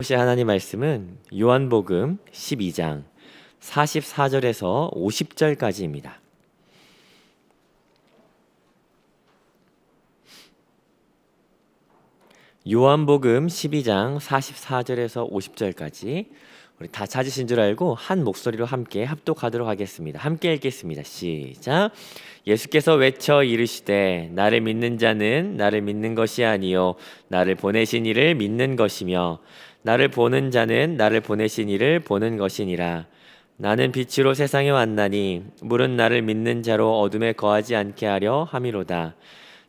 보실 하나님 말씀은 요한복음 12장 44절에서 50절까지입니다. 요한복음 12장 44절에서 50절까지 우리 다 찾으신 줄 알고 한 목소리로 함께 합독하도록 하겠습니다. 함께 읽겠습니다. 시작. 예수께서 외쳐 이르시되 나를 믿는 자는 나를 믿는 것이 아니요 나를 보내신 이를 믿는 것이며 나를 보는 자는 나를 보내신 이를 보는 것이니라. 나는 빛으로 세상에 왔나니 물은 나를 믿는 자로 어둠에 거하지 않게 하려 함이로다.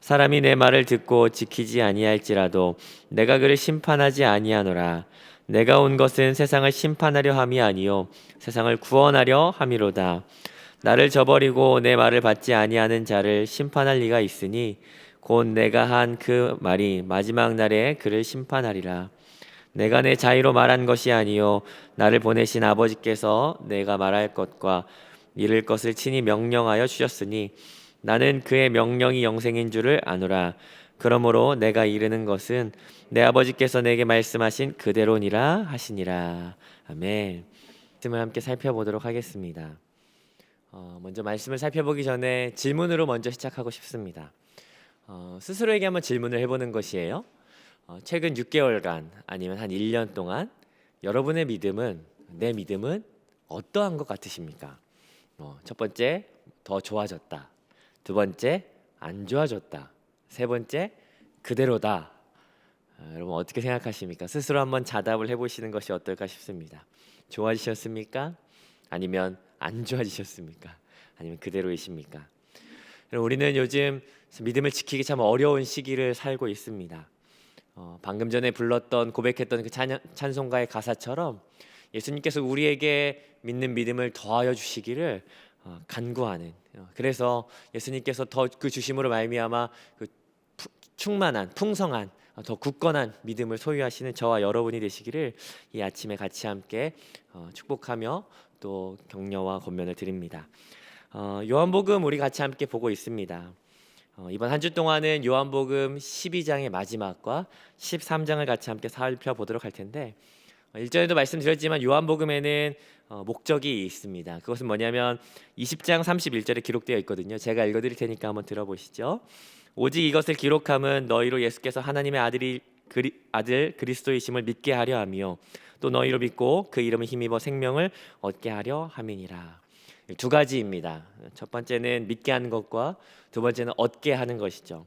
사람이 내 말을 듣고 지키지 아니할지라도 내가 그를 심판하지 아니하노라. 내가 온 것은 세상을 심판하려 함이 아니요 세상을 구원하려 함이로다. 나를 저버리고 내 말을 받지 아니하는 자를 심판할 리가 있으니 곧 내가 한 그 말이 마지막 날에 그를 심판하리라. 내가 내 자의로 말한 것이 아니요 나를 보내신 아버지께서 내가 말할 것과 이를 것을 친히 명령하여 주셨으니 나는 그의 명령이 영생인 줄을 아노라. 그러므로 내가 이르는 것은 내 아버지께서 내게 말씀하신 그대로니라 하시니라. 아멘. 말씀을 함께 살펴보도록 하겠습니다. 먼저 말씀을 살펴보기 전에 질문으로 먼저 시작하고 싶습니다. 스스로에게 한번 질문을 해보는 것이에요. 최근 6개월간 아니면 한 1년 동안 여러분의 믿음은, 내 믿음은 어떠한 것 같으십니까? 첫 번째, 더 좋아졌다. 두 번째, 안 좋아졌다. 세 번째, 그대로다. 여러분 어떻게 생각하십니까? 스스로 한번 자답을 해보시는 것이 어떨까 싶습니다. 좋아지셨습니까? 아니면 안 좋아지셨습니까? 아니면 그대로이십니까? 우리는 요즘 믿음을 지키기 참 어려운 시기를 살고 있습니다. 방금 전에 불렀던 고백했던 그 찬송가의 가사처럼 예수님께서 우리에게 믿는 믿음을 더하여 주시기를 간구하는, 그래서 예수님께서 더 그 주심으로 말미암아 그 충만한 풍성한 더 굳건한 믿음을 소유하시는 저와 여러분이 되시기를 이 아침에 같이 함께 축복하며 또 격려와 권면을 드립니다. 요한복음 우리 같이 함께 보고 있습니다. 이번 한 주 동안은 요한복음 12장의 마지막과 13장을 같이 함께 살펴보도록 할 텐데, 일전에도 말씀드렸지만 요한복음에는 목적이 있습니다. 그것은 뭐냐면 20장 31절에 기록되어 있거든요. 제가 읽어드릴 테니까 한번 들어보시죠. 오직 이것을 기록함은 너희로 예수께서 하나님의 아들 그리스도이심을 믿게 하려 하며 또 너희로 믿고 그 이름을 힘입어 생명을 얻게 하려 함이니라. 두 가지입니다. 첫 번째는 믿게 하는 것과 두 번째는 얻게 하는 것이죠.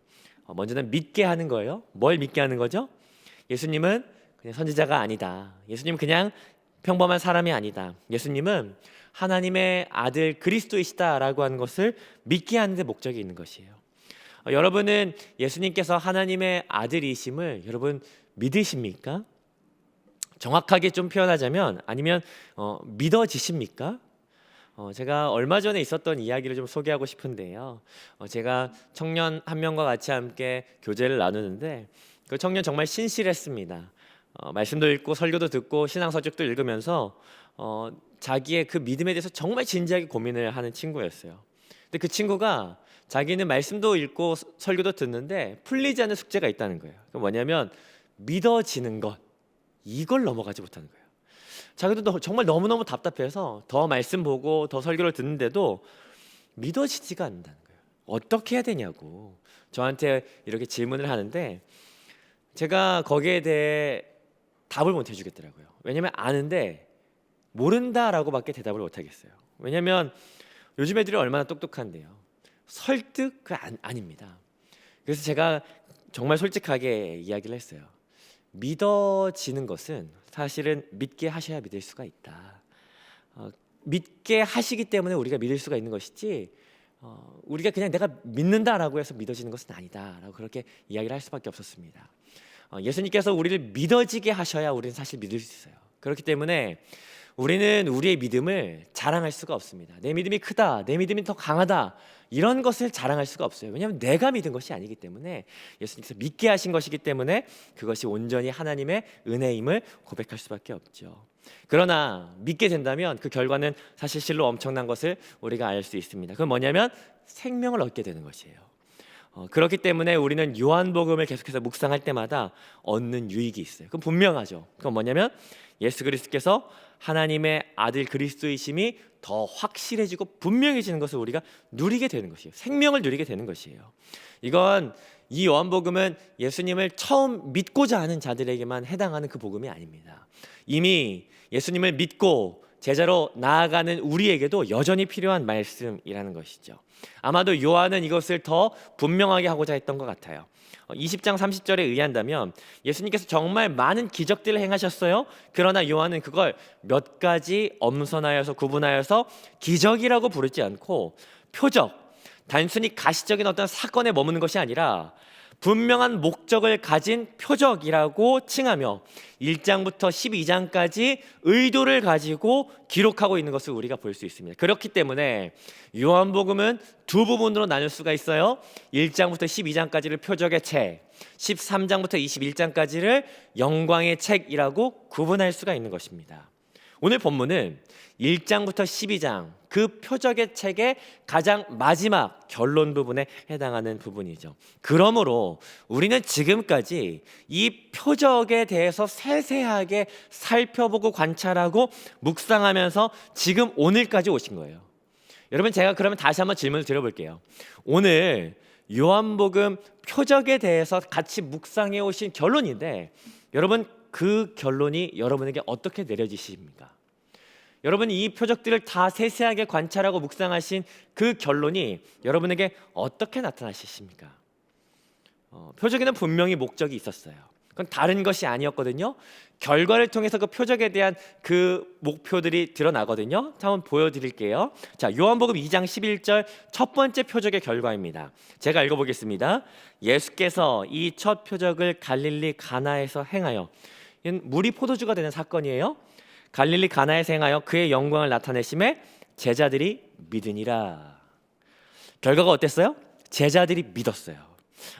먼저는 믿게 하는 거예요. 뭘 믿게 하는 거죠? 예수님은 그냥 선지자가 아니다. 예수님은 그냥 평범한 사람이 아니다. 예수님은 하나님의 아들 그리스도이시다라고 하는 것을 믿게 하는 데 목적이 있는 것이에요. 여러분은 예수님께서 하나님의 아들이심을 여러분 믿으십니까? 정확하게 좀 표현하자면 아니면 믿어지십니까? 제가 얼마 전에 있었던 이야기를 좀 소개하고 싶은데요. 제가 청년 한 명과 같이 함께 교제를 나누는데 그 청년 정말 신실했습니다. 말씀도 읽고 설교도 듣고 신앙서적도 읽으면서 자기의 그 믿음에 대해서 정말 진지하게 고민을 하는 친구였어요. 근데 그 친구가 자기는 말씀도 읽고 설교도 듣는데 풀리지 않는 숙제가 있다는 거예요. 그 뭐냐면 믿어지는 것, 이걸 넘어가지 못하는 거예요. 자기도 정말 너무너무 답답해서 더 말씀 보고 더 설교를 듣는데도 믿어지지가 않는다는 거예요. 어떻게 해야 되냐고 저한테 이렇게 질문을 하는데 제가 거기에 대해 답을 못 해주겠더라고요. 왜냐면 아는데 모른다라고밖에 대답을 못 하겠어요. 왜냐면 요즘 애들이 얼마나 똑똑한데요. 설득 아닙니다. 그래서 제가 정말 솔직하게 이야기를 했어요. 믿어지는 것은 사실은 믿게 하셔야 믿을 수가 있다. 믿게 하시기 때문에 우리가 믿을 수가 있는 것이지 우리가 그냥 내가 믿는다라고 해서 믿어지는 것은 아니다라고 그렇게 이야기를 할 수밖에 없었습니다. 예수님께서 우리를 믿어지게 하셔야 우리는 사실 믿을 수 있어요. 그렇기 때문에 우리는 우리의 믿음을 자랑할 수가 없습니다. 내 믿음이 크다, 내 믿음이 더 강하다, 이런 것을 자랑할 수가 없어요. 왜냐하면 내가 믿은 것이 아니기 때문에, 예수님께서 믿게 하신 것이기 때문에 그것이 온전히 하나님의 은혜임을 고백할 수밖에 없죠. 그러나 믿게 된다면 그 결과는 사실 실로 엄청난 것을 우리가 알 수 있습니다. 그건 뭐냐면 생명을 얻게 되는 것이에요. 그렇기 때문에 우리는 요한복음을 계속해서 묵상할 때마다 얻는 유익이 있어요. 그건 분명하죠. 그건 뭐냐면 예수 그리스도께서 하나님의 아들 그리스도이심이 더 확실해지고 분명해지는 것을 우리가 누리게 되는 것이에요. 생명을 누리게 되는 것이에요. 이건 이 요한복음은 예수님을 처음 믿고자 하는 자들에게만 해당하는 그 복음이 아닙니다. 이미 예수님을 믿고 제자로 나아가는 우리에게도 여전히 필요한 말씀이라는 것이죠. 아마도 요한은 이것을 더 분명하게 하고자 했던 것 같아요. 20장 30절에 의한다면 예수님께서 정말 많은 기적들을 행하셨어요. 그러나 요한은 그걸 몇 가지 엄선하여서 구분하여서 기적이라고 부르지 않고 표적, 단순히 가시적인 어떤 사건에 머무는 것이 아니라 분명한 목적을 가진 표적이라고 칭하며 1장부터 12장까지 의도를 가지고 기록하고 있는 것을 우리가 볼 수 있습니다. 그렇기 때문에 요한복음은 두 부분으로 나눌 수가 있어요. 1장부터 12장까지를 표적의 책, 13장부터 21장까지를 영광의 책이라고 구분할 수가 있는 것입니다. 오늘 본문은 1장부터 12장 그 표적의 책의 가장 마지막 결론 부분에 해당하는 부분이죠. 그러므로 우리는 지금까지 이 표적에 대해서 세세하게 살펴보고 관찰하고 묵상하면서 지금 오늘까지 오신 거예요. 여러분, 제가 그러면 다시 한번 질문을 드려볼게요. 오늘 요한복음 표적에 대해서 같이 묵상해 오신 결론인데 여러분, 그 결론이 여러분에게 어떻게 내려지십니까? 여러분, 이 표적들을 다 세세하게 관찰하고 묵상하신 그 결론이 여러분에게 어떻게 나타나십니까? 표적에는 분명히 목적이 있었어요. 그건 다른 것이 아니었거든요. 결과를 통해서 그 표적에 대한 그 목표들이 드러나거든요. 자, 한번 보여드릴게요. 자, 요한복음 2장 11절 첫 번째 표적의 결과입니다. 제가 읽어보겠습니다. 예수께서 이 첫 표적을 갈릴리 가나에서 행하여, 물이 포도주가 되는 사건이에요. 갈릴리 가나에서 행하여 그의 영광을 나타내심에 제자들이 믿으니라. 결과가 어땠어요? 제자들이 믿었어요.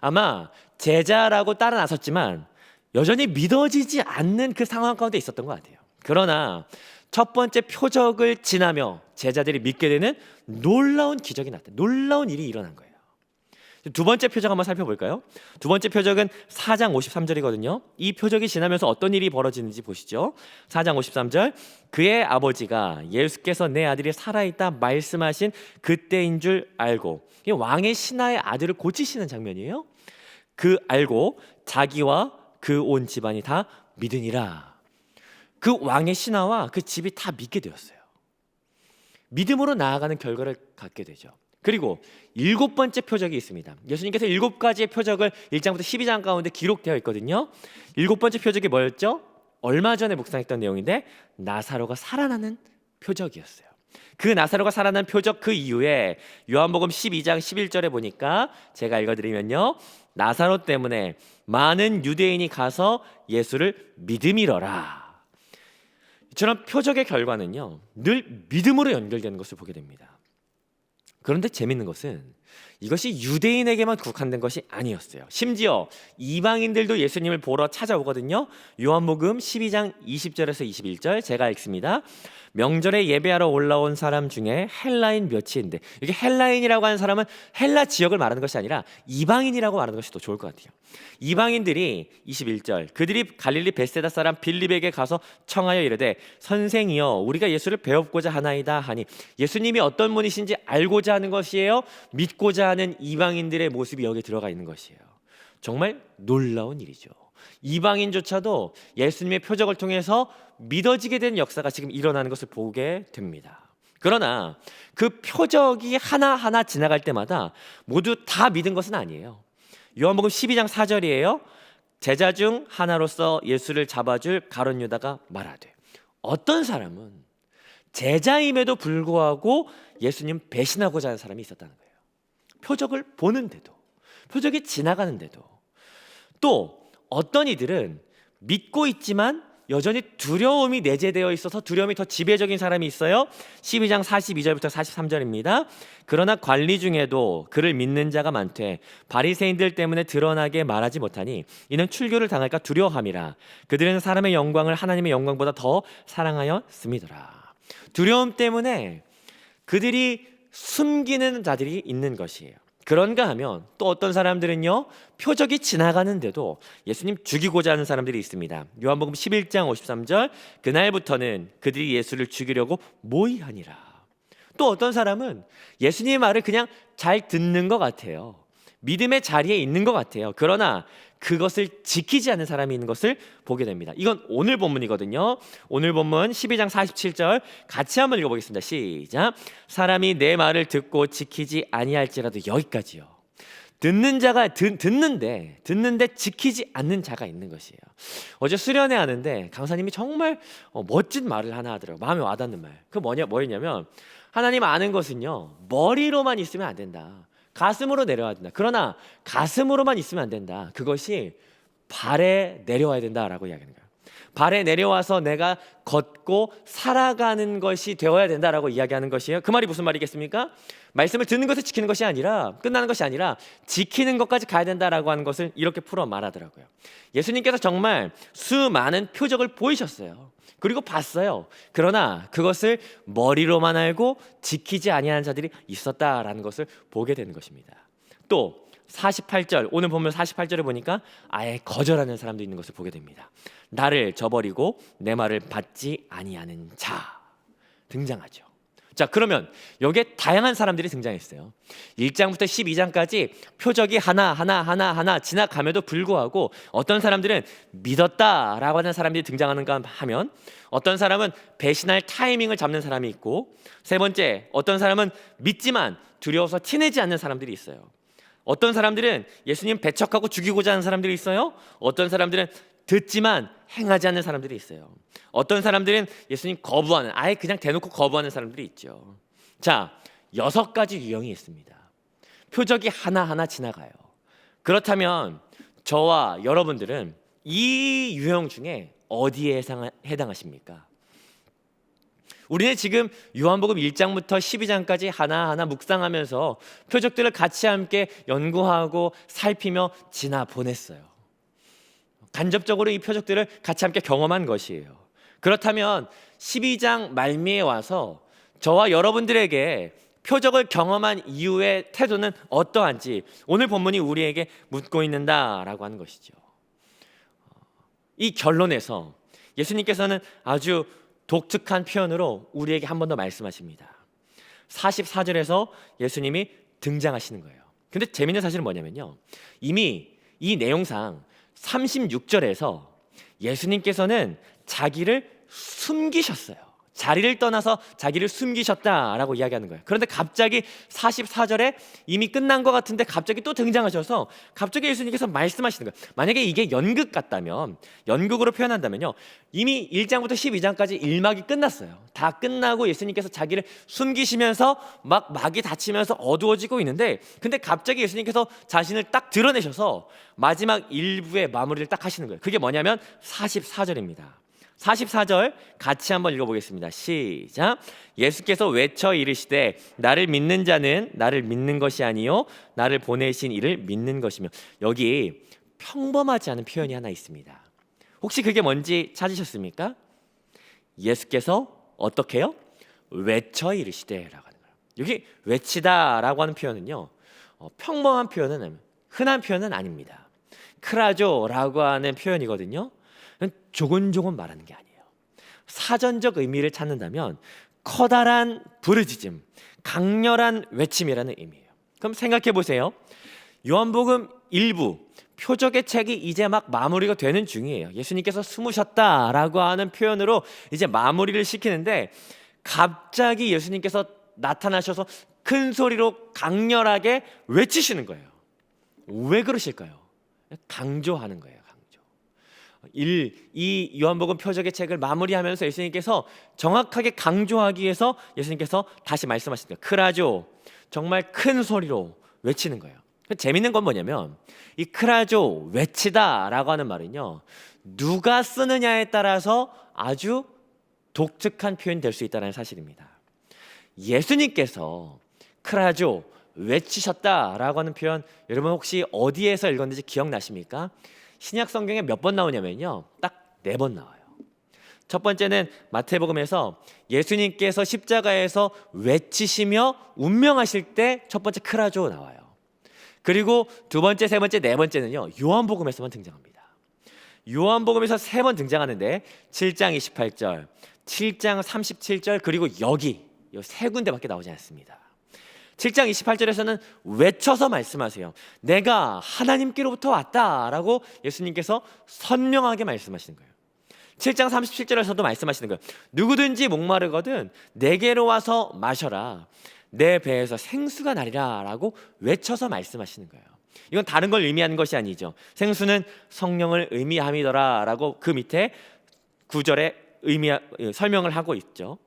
아마 제자라고 따라 나섰지만 여전히 믿어지지 않는 그 상황 가운데 있었던 것 같아요. 그러나 첫 번째 표적을 지나며 제자들이 믿게 되는 놀라운 기적이 났다. 놀라운 일이 일어난 거예요. 두 번째 표적 한번 살펴볼까요? 두 번째 표적은 4장 53절이거든요. 이 표적이 지나면서 어떤 일이 벌어지는지 보시죠. 4장 53절, 그의 아버지가 예수께서 내 아들이 살아있다 말씀하신 그때인 줄 알고, 이 왕의 신하의 아들을 고치시는 장면이에요. 그 알고 자기와 그 온 집안이 다 믿으니라. 그 왕의 신하와 그 집이 다 믿게 되었어요. 믿음으로 나아가는 결과를 갖게 되죠. 그리고 일곱 번째 표적이 있습니다. 예수님께서 일곱 가지의 표적을 1장부터 12장 가운데 기록되어 있거든요. 일곱 번째 표적이 뭐였죠? 얼마 전에 묵상했던 내용인데 나사로가 살아나는 표적이었어요. 그 나사로가 살아난 표적 그 이후에 요한복음 12장 11절에 보니까 제가 읽어드리면요, 나사로 때문에 많은 유대인이 가서 예수를 믿음이러라. 이처럼 표적의 결과는요 늘 믿음으로 연결되는 것을 보게 됩니다. 그런데 재밌는 것은 이것이 유대인에게만 국한된 것이 아니었어요. 심지어 이방인들도 예수님을 보러 찾아오거든요. 요한복음 12장 20절에서 21절 제가 읽습니다. 명절에 예배하러 올라온 사람 중에 헬라인 몇이 있는데, 이게 헬라인이라고 하는 사람은 헬라 지역을 말하는 것이 아니라 이방인이라고 말하는 것이 더 좋을 것 같아요. 이방인들이 21절 그들이 갈릴리 베세다 사람 빌립에게 가서 청하여 이르되 선생이여 우리가 예수를 배웁고자 하나이다 하니, 예수님이 어떤 분이신지 알고자 하는 것이에요. 믿고자 하는 이방인들의 모습이 여기 들어가 있는 것이에요. 정말 놀라운 일이죠. 이방인조차도 예수님의 표적을 통해서 믿어지게 된 역사가 지금 일어나는 것을 보게 됩니다. 그러나 그 표적이 하나하나 지나갈 때마다 모두 다 믿은 것은 아니에요. 요한복음 12장 4절이에요. 제자 중 하나로서 예수를 잡아줄 가룟 유다가 말하되, 어떤 사람은 제자임에도 불구하고 예수님 배신하고자 하는 사람이 있었다는 거예요. 표적을 보는데도, 표적이 지나가는데도. 또 어떤 이들은 믿고 있지만 여전히 두려움이 내재되어 있어서 두려움이 더 지배적인 사람이 있어요. 12장 42절부터 43절입니다. 그러나 관리 중에도 그를 믿는 자가 많되 바리새인들 때문에 드러나게 말하지 못하니 이는 출교를 당할까 두려워함이라. 그들은 사람의 영광을 하나님의 영광보다 더 사랑하였음이더라. 두려움 때문에 그들이 숨기는 자들이 있는 것이에요. 그런가 하면 또 어떤 사람들은요, 표적이 지나가는데도 예수님 죽이고자 하는 사람들이 있습니다. 요한복음 11장 53절, 그날부터는 그들이 예수를 죽이려고 모의하니라. 또 어떤 사람은 예수님의 말을 그냥 잘 듣는 것 같아요. 믿음의 자리에 있는 것 같아요. 그러나 그것을 지키지 않는 사람이 있는 것을 보게 됩니다. 이건 오늘 본문이거든요. 오늘 본문 12장 47절 같이 한번 읽어보겠습니다. 시작. 사람이 내 말을 듣고 지키지 아니할지라도, 여기까지요. 듣는 자가 듣는데 지키지 않는 자가 있는 것이에요. 어제 수련회 하는데 강사님이 정말 멋진 말을 하나 하더라고요. 마음에 와닿는 말. 그 뭐였냐면, 하나님 아는 것은요, 머리로만 있으면 안 된다. 가슴으로 내려와야 된다. 그러나 가슴으로만 있으면 안 된다. 그것이 발에 내려와야 된다라고 이야기하는 거예요. 발에 내려와서 내가 걷고 살아가는 것이 되어야 된다라고 이야기하는 것이에요. 그 말이 무슨 말이겠습니까? 말씀을 듣는 것을 지키는 것이 아니라, 끝나는 것이 아니라 지키는 것까지 가야 된다라고 하는 것을 이렇게 풀어 말하더라고요. 예수님께서 정말 수많은 표적을 보이셨어요. 그리고 봤어요. 그러나 그것을 머리로만 알고 지키지 아니하는 자들이 있었다라는 것을 보게 되는 것입니다. 또 48절, 오늘 보면 48절을 보니까 아예 거절하는 사람도 있는 것을 보게 됩니다. 나를 저버리고 내 말을 받지 아니하는 자 등장하죠. 자, 그러면 여기에 다양한 사람들이 등장했어요. 1장부터 12장까지 표적이 하나 지나감에도 불구하고 어떤 사람들은 믿었다라고 하는 사람들이 등장하는가 하면, 어떤 사람은 배신할 타이밍을 잡는 사람이 있고, 세 번째, 어떤 사람은 믿지만 두려워서 티내지 않는 사람들이 있어요. 어떤 사람들은 예수님 배척하고 죽이고자 하는 사람들이 있어요. 어떤 사람들은 듣지만 행하지 않는 사람들이 있어요. 어떤 사람들은 예수님 거부하는, 아예 그냥 대놓고 거부하는 사람들이 있죠. 자, 6가지 유형이 있습니다. 표적이 하나하나 지나가요. 그렇다면 저와 여러분들은 이 유형 중에 어디에 해당하십니까? 우리는 지금 요한복음 1장부터 12장까지 하나하나 묵상하면서 표적들을 같이 함께 연구하고 살피며 지나 보냈어요. 간접적으로 이 표적들을 같이 함께 경험한 것이에요. 그렇다면 12장 말미에 와서 저와 여러분들에게 표적을 경험한 이후의 태도는 어떠한지 오늘 본문이 우리에게 묻고 있는다라고 하는 것이죠. 이 결론에서 예수님께서는 아주 독특한 표현으로 우리에게 한 번 더 말씀하십니다. 44절에서 예수님이 등장하시는 거예요. 근데 재미있는 사실은 뭐냐면요, 이미 이 내용상 36절에서 예수님께서는 자기를 숨기셨어요. 자리를 떠나서 자기를 숨기셨다라고 이야기하는 거예요. 그런데 갑자기 44절에 이미 끝난 것 같은데 갑자기 또 등장하셔서 갑자기 예수님께서 말씀하시는 거예요. 만약에 이게 연극 같다면, 연극으로 표현한다면요, 이미 1장부터 12장까지 1막이 끝났어요. 다 끝나고 예수님께서 자기를 숨기시면서 막 막이 닫히면서 어두워지고 있는데, 근데 갑자기 예수님께서 자신을 딱 드러내셔서 마지막 1부의 마무리를 딱 하시는 거예요. 그게 뭐냐면 44절입니다. 44절 같이 한번 읽어보겠습니다. 시작. 예수께서 외쳐 이르시되 나를 믿는 자는 나를 믿는 것이 아니요 나를 보내신 이를 믿는 것이며. 여기 평범하지 않은 표현이 하나 있습니다. 혹시 그게 뭔지 찾으셨습니까? 예수께서 어떻게 해요? 외쳐 이르시되 라고 하는 거예요. 여기 외치다라고 하는 표현은요, 평범한 표현은, 흔한 표현은 아닙니다. 크라조라고 하는 표현이거든요. 조곤조곤 말하는 게 아니에요. 사전적 의미를 찾는다면 커다란 부르짖음, 강렬한 외침이라는 의미예요. 그럼 생각해 보세요. 요한복음 1부 표적의 책이 이제 막 마무리가 되는 중이에요. 예수님께서 숨으셨다라고 하는 표현으로 이제 마무리를 시키는데, 갑자기 예수님께서 나타나셔서 큰 소리로 강렬하게 외치시는 거예요. 왜 그러실까요? 강조하는 거예요. 이 요한복음 표적의 책을 마무리하면서 예수님께서 정확하게 강조하기 위해서 예수님께서 다시 말씀하십니다. 크라조, 정말 큰 소리로 외치는 거예요. 재밌는 건 뭐냐면 이 크라조, 외치다라고 하는 말은요, 누가 쓰느냐에 따라서 아주 독특한 표현이 될 수 있다는 사실입니다. 예수님께서 크라조, 외치셨다라고 하는 표현, 여러분 혹시 어디에서 읽었는지 기억나십니까? 신약 성경에 몇 번 나오냐면요, 딱 4번 나와요. 첫 번째는 마태복음에서 예수님께서 십자가에서 외치시며 운명하실 때 첫 번째 크라조 나와요. 그리고 두 번째, 세 번째, 네 번째는요, 요한복음에서만 등장합니다. 요한복음에서 세 번 등장하는데 7장 28절, 7장 37절, 그리고 여기 이 세 군데밖에 나오지 않습니다. 7장 28절에서는 외쳐서 말씀하세요. 내가 하나님께로부터 왔다라고 예수님께서 선명하게 말씀하시는 거예요. 7장 37절에서도 말씀하시는 거예요. 누구든지 목마르거든 내게로 와서 마셔라. 내 배에서 생수가 나리라 라고 외쳐서 말씀하시는 거예요. 이건 다른 걸 의미하는 것이 아니죠. 생수는 성령을 의미함이더라 라고 그 밑에 9절에 설명을 하고 있죠.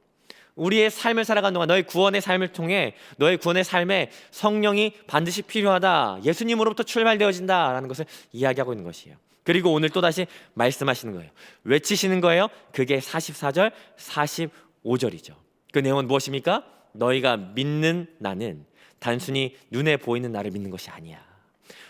우리의 삶을 살아가는 동안 너의 구원의 삶을 통해 너의 구원의 삶에 성령이 반드시 필요하다, 예수님으로부터 출발되어진다라는 것을 이야기하고 있는 것이에요. 그리고 오늘 또다시 말씀하시는 거예요. 외치시는 거예요. 그게 44절, 45절이죠. 그 내용은 무엇입니까? 너희가 믿는 나는 단순히 눈에 보이는 나를 믿는 것이 아니야.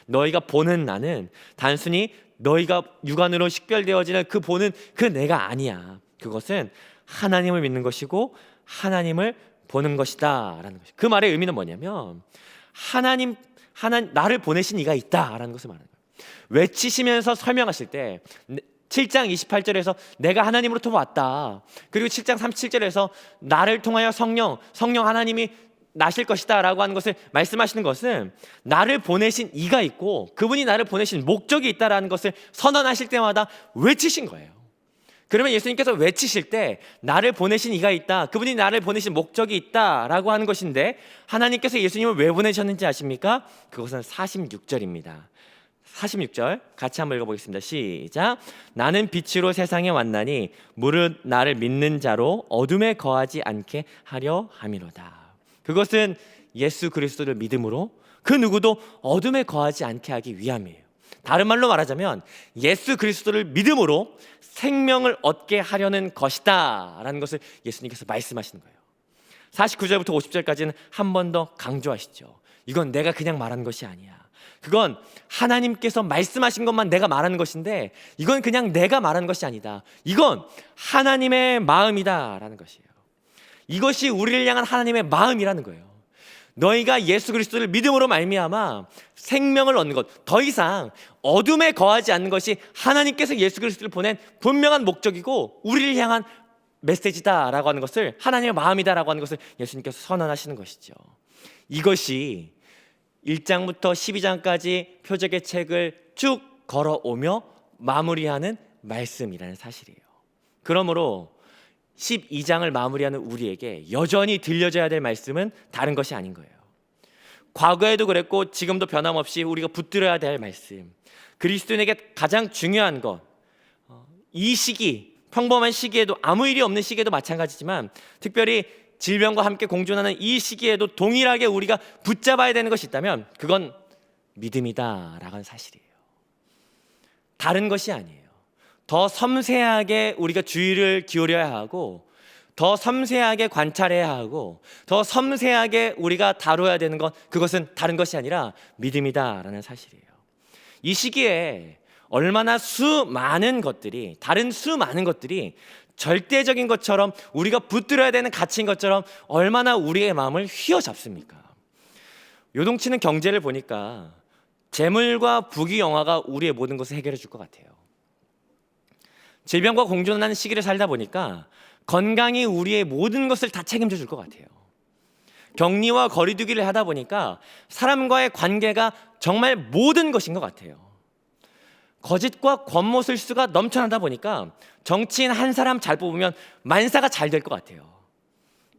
너희가 보는 나는 단순히 너희가 육안으로 식별되어지는 그 보는 그 내가 아니야. 그것은 하나님을 믿는 것이고 하나님을 보는 것이다 라는 것이죠. 그 말의 의미는 뭐냐면 하나님 나를 보내신 이가 있다라는 것을 말하는 거예요. 외치시면서 설명하실 때 7장 28절에서 내가 하나님으로부터 왔다, 그리고 7장 37절에서 나를 통하여 성령 하나님이 나실 것이다 라고 하는 것을 말씀하시는 것은 나를 보내신 이가 있고 그분이 나를 보내신 목적이 있다라는 것을 선언하실 때마다 외치신 거예요. 그러면 예수님께서 외치실 때 나를 보내신 이가 있다, 그분이 나를 보내신 목적이 있다라고 하는 것인데, 하나님께서 예수님을 왜 보내셨는지 아십니까? 그것은 46절입니다. 46절 같이 한번 읽어보겠습니다. 시작. 나는 빛으로 세상에 왔나니 무릇 나를 믿는 자로 어둠에 거하지 않게 하려 함이로다. 그것은 예수 그리스도를 믿음으로 그 누구도 어둠에 거하지 않게 하기 위함이에요. 다른 말로 말하자면 예수 그리스도를 믿음으로 생명을 얻게 하려는 것이다 라는 것을 예수님께서 말씀하시는 거예요. 49절부터 50절까지는 한 번 더 강조하시죠. 이건 내가 그냥 말하는 것이 아니야. 그건 하나님께서 말씀하신 것만 내가 말하는 것인데 이건 그냥 내가 말하는 것이 아니다. 이건 하나님의 마음이다 라는 것이에요. 이것이 우리를 향한 하나님의 마음이라는 거예요. 너희가 예수 그리스도를 믿음으로 말미암아 생명을 얻는 것, 더 이상 어둠에 거하지 않는 것이 하나님께서 예수 그리스도를 보낸 분명한 목적이고 우리를 향한 메시지다라고 하는 것을, 하나님의 마음이다라고 하는 것을 예수님께서 선언하시는 것이죠. 이것이 1장부터 12장까지 표적의 책을 쭉 걸어오며 마무리하는 말씀이라는 사실이에요. 그러므로 12장을 마무리하는 우리에게 여전히 들려져야 될 말씀은 다른 것이 아닌 거예요. 과거에도 그랬고 지금도 변함없이 우리가 붙들어야 될 말씀, 그리스도인에게 가장 중요한 것, 이 시기, 평범한 시기에도, 아무 일이 없는 시기에도 마찬가지지만 특별히 질병과 함께 공존하는 이 시기에도 동일하게 우리가 붙잡아야 되는 것이 있다면 그건 믿음이다라고 하는 사실이에요. 다른 것이 아니에요. 더 섬세하게 우리가 주의를 기울여야 하고, 더 섬세하게 관찰해야 하고, 더 섬세하게 우리가 다뤄야 되는 것, 그것은 다른 것이 아니라 믿음이다라는 사실이에요. 이 시기에 얼마나 수많은 것들이, 다른 수많은 것들이 절대적인 것처럼, 우리가 붙들어야 되는 가치인 것처럼 얼마나 우리의 마음을 휘어잡습니까? 요동치는 경제를 보니까 재물과 부귀영화가 우리의 모든 것을 해결해 줄 것 같아요. 질병과 공존하는 시기를 살다 보니까 건강이 우리의 모든 것을 다 책임져 줄 것 같아요. 격리와 거리두기를 하다 보니까 사람과의 관계가 정말 모든 것인 것 같아요. 거짓과 권모술수가 넘쳐나다 보니까 정치인 한 사람 잘 뽑으면 만사가 잘 될 것 같아요.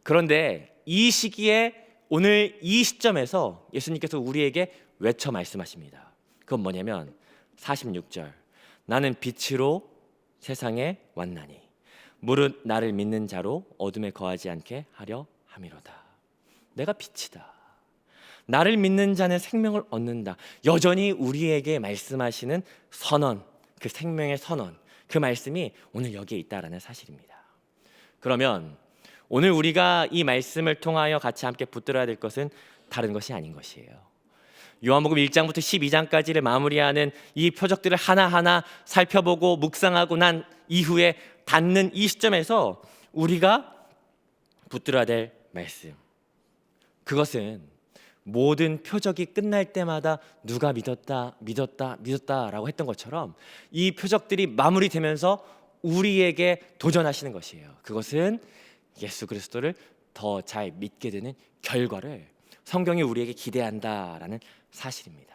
그런데 이 시기에, 오늘 이 시점에서 예수님께서 우리에게 외쳐 말씀하십니다. 그건 뭐냐면 46절, 나는 빛으로 세상에 왔나니 무릇 나를 믿는 자로 어둠에 거하지 않게 하려 함이로다. 내가 빛이다. 나를 믿는 자는 생명을 얻는다. 여전히 우리에게 말씀하시는 선언, 그 생명의 선언, 그 말씀이 오늘 여기에 있다라는 사실입니다. 그러면 오늘 우리가 이 말씀을 통하여 같이 함께 붙들어야 될 것은 다른 것이 아닌 것이에요. 요한복음 1장부터 12장까지를 마무리하는 이 표적들을 하나하나 살펴보고 묵상하고 난 이후에 닿는 이 시점에서 우리가 붙들어야 될 말씀, 그것은 모든 표적이 끝날 때마다 누가 믿었다라고 했던 것처럼 이 표적들이 마무리되면서 우리에게 도전하시는 것이에요. 그것은 예수 그리스도를 더 잘 믿게 되는 결과를 성경이 우리에게 기대한다라는 사실입니다.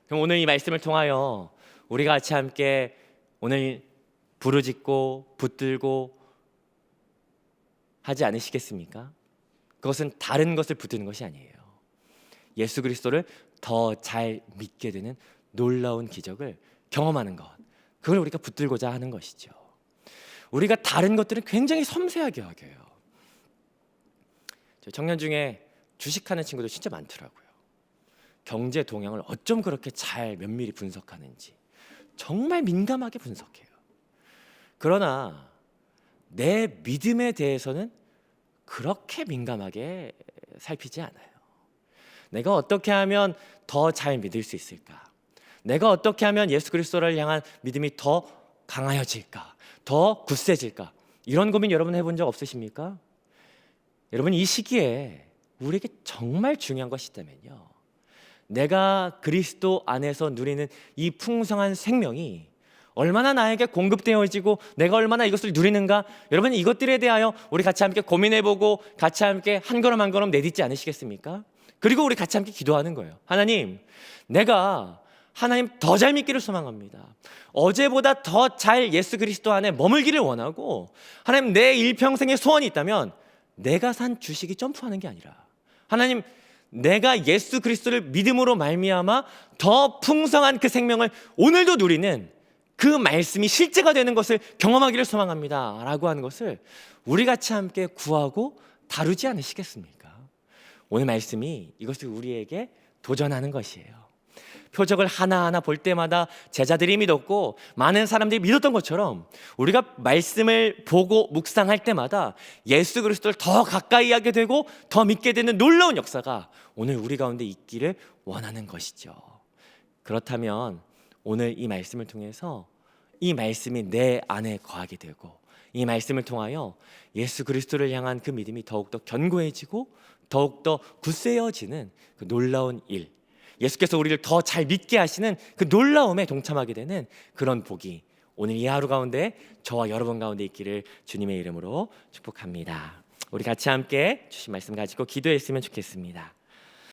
그럼 오늘 이 말씀을 통하여 우리가 같이 함께 오늘 부르짖고 붙들고 하지 않으시겠습니까? 그것은 다른 것을 붙드는 것이 아니에요. 예수 그리스도를 더 잘 믿게 되는 놀라운 기적을 경험하는 것, 그걸 우리가 붙들고자 하는 것이죠. 우리가 다른 것들은 굉장히 섬세하게 여겨요. 청년 중에 주식하는 친구들 진짜 많더라고요. 경제 동향을 어쩜 그렇게 잘 면밀히 분석하는지 정말 민감하게 분석해요. 그러나 내 믿음에 대해서는 그렇게 민감하게 살피지 않아요. 내가 어떻게 하면 더 잘 믿을 수 있을까? 내가 어떻게 하면 예수 그리스도를 향한 믿음이 더 강하여질까? 더 굳세질까? 이런 고민 여러분 해본 적 없으십니까? 여러분, 이 시기에 우리에게 정말 중요한 것이 있다면요, 내가 그리스도 안에서 누리는 이 풍성한 생명이 얼마나 나에게 공급되어지고 내가 얼마나 이것을 누리는가, 여러분 이것들에 대하여 우리 같이 함께 고민해보고 같이 함께 한 걸음 한 걸음 내딛지 않으시겠습니까? 그리고 우리 같이 함께 기도하는 거예요. 하나님, 내가 하나님 더 잘 믿기를 소망합니다. 어제보다 더 잘 예수 그리스도 안에 머물기를 원하고, 하나님 내 일평생의 소원이 있다면 내가 산 주식이 점프하는 게 아니라, 하나님 내가 예수 그리스도를 믿음으로 말미암아 더 풍성한 그 생명을 오늘도 누리는 그 말씀이 실제가 되는 것을 경험하기를 소망합니다 라고 하는 것을 우리 같이 함께 구하고 다루지 않으시겠습니까? 오늘 말씀이 이것을 우리에게 도전하는 것이에요. 표적을 하나하나 볼 때마다 제자들이 믿었고 많은 사람들이 믿었던 것처럼 우리가 말씀을 보고 묵상할 때마다 예수 그리스도를 더 가까이 하게 되고 더 믿게 되는 놀라운 역사가 오늘 우리 가운데 있기를 원하는 것이죠. 그렇다면 오늘 이 말씀을 통해서 이 말씀이 내 안에 거하게 되고 이 말씀을 통하여 예수 그리스도를 향한 그 믿음이 더욱더 견고해지고 더욱더 굳세어지는 그 놀라운 일, 예수께서 우리를 더 잘 믿게 하시는 그 놀라움에 동참하게 되는 그런 복이 오늘 이 하루 가운데 저와 여러분 가운데 있기를 주님의 이름으로 축복합니다. 우리 같이 함께 주신 말씀 가지고 기도했으면 좋겠습니다.